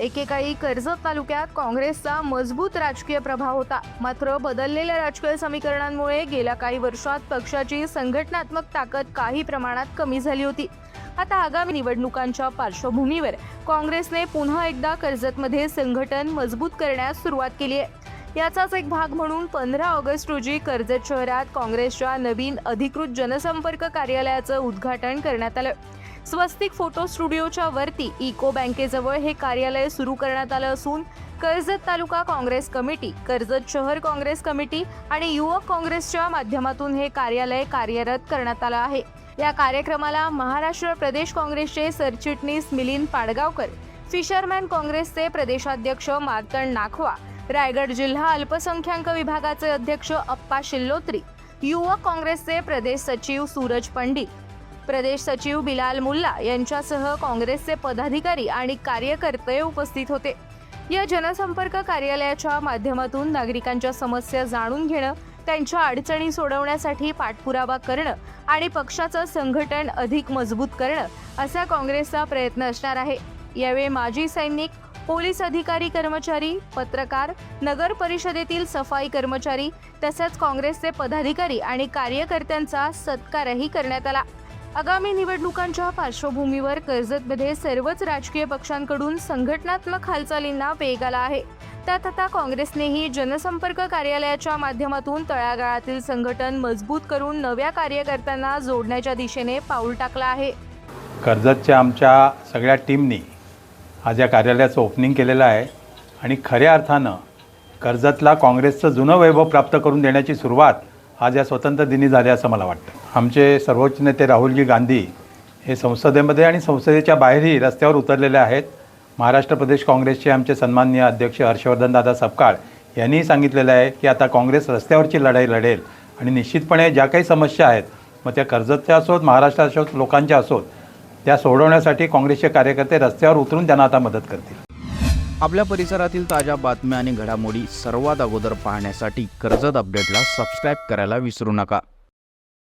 एकेकाळी कर्जत तालुक्यात काँग्रेसचा मजबूत राजकीय प्रभाव होता. मात्र बदललेल्या राजकीय समीकरणांमुळे गेल्या काही वर्षात पक्षाची संघटनात्मक ताकद काही प्रमाणात कमी झाली होती. आता आगामी निवडणुकांच्या पार्श्वभूमीवर काँग्रेसने पुन्हा एकदा कर्जतमध्ये संघटन मजबूत करण्यास सुरुवात केली आहे. याचाच एक भाग म्हणून 15 ऑगस्ट रोजी कर्जत शहरात काँग्रेसच्या नवीन अधिकृत जनसंपर्क कार्यालयाचं उद्घाटन करण्यात आलं. स्वस्तिक फोटो स्टुडिओच्या वरती इको बँकेजवळ हे कार्यालय सुरू करण्यात आलं असून कर्जत तालुका काँग्रेस कमिटी, कर्जत शहर काँग्रेस कमिटी आणि युवक काँग्रेसच्या माध्यमातून हे कार्यालय कार्यरत करण्यात आलं आहे. या कार्यक्रमाला महाराष्ट्र प्रदेश काँग्रेसचे सरचिटणीस मिलिंद पाडगावकर, फिशरमॅन काँग्रेसचे प्रदेशाध्यक्ष मार्तंड नाखवा, रायगड जिल्हा अल्पसंख्याक विभागाचे अध्यक्ष अप्पा शिल्लोत्री, युवक काँग्रेसचे प्रदेश सचिव सूरज पंडित, प्रदेश सचिव बिलाल मुल्ला यांच्यासह काँग्रेसचे पदाधिकारी आणि कार्यकर्ते उपस्थित होते. या जनसंपर्क कार्यालयाच्या माध्यमातून नागरिकांच्या समस्या जाणून घेणं, त्यांच्या अडचणी सोडवण्यासाठी पाठपुरावा करणं आणि पक्षाचं संघटन अधिक मजबूत करणं असा काँग्रेसचा प्रयत्न असणार आहे. यावेळी माजी सैनिक, पोलीस अधिकारी कर्मचारी, पत्रकार, नगर परिषदेतील सफाई कर्मचारी तसेच काँग्रेसचे पदाधिकारी आणि कार्यकर्त्यांचा सत्कारही करण्यात आला. आगामी निवडणुकांच्या पार्श्वभूमीवर कर्जतमध्ये सर्वच राजकीय पक्षांकडून संघटनात्मक हालचालींना वेग आला आहे. त्यात आता काँग्रेसनेही जनसंपर्क कार्यालयाच्या माध्यमातून तळागाळातील संघटन मजबूत करून नव्या कार्यकर्त्यांना जोडण्याच्या दिशेने पाऊल टाकलं आहे. कर्जतच्या आमच्या सगळ्या टीमनी आज या कार्यालयाचं ओपनिंग केलेलं आहे आणि खऱ्या अर्थानं कर्जतला काँग्रेसचं जुनं वैभव प्राप्त करून देण्याची सुरुवात आज या स्वतंत्र दिनी झाली असं मला वाटतं. आमचे सर्वोच्च नेते राहुलजी गांधी हे संसदेमध्ये आणि संसदेच्या बाहेरही रस्त्यावर उतरलेले आहेत. महाराष्ट्र प्रदेश काँग्रेसचे आमचे सन्माननीय अध्यक्ष हर्षवर्धनदादा सपकाळ यांनीही सांगितलेलं आहे की आता काँग्रेस रस्त्यावरची लढाई लढेल आणि निश्चितपणे ज्या काही समस्या आहेत, मग त्या कर्जतच्या असोत, महाराष्ट्रात असोत, लोकांच्या असोत, त्या सोडवण्यासाठी काँग्रेसचे कार्यकर्ते रस्त्यावर उतरून त्यांना आता मदत करतील. आपल्या परिसरातील ताज्या बातम्या आणि घडामोडी सर्वात अगोदर पाहण्यासाठी कर्जत अपडेटला सबस्क्राईब करायला विसरू नका.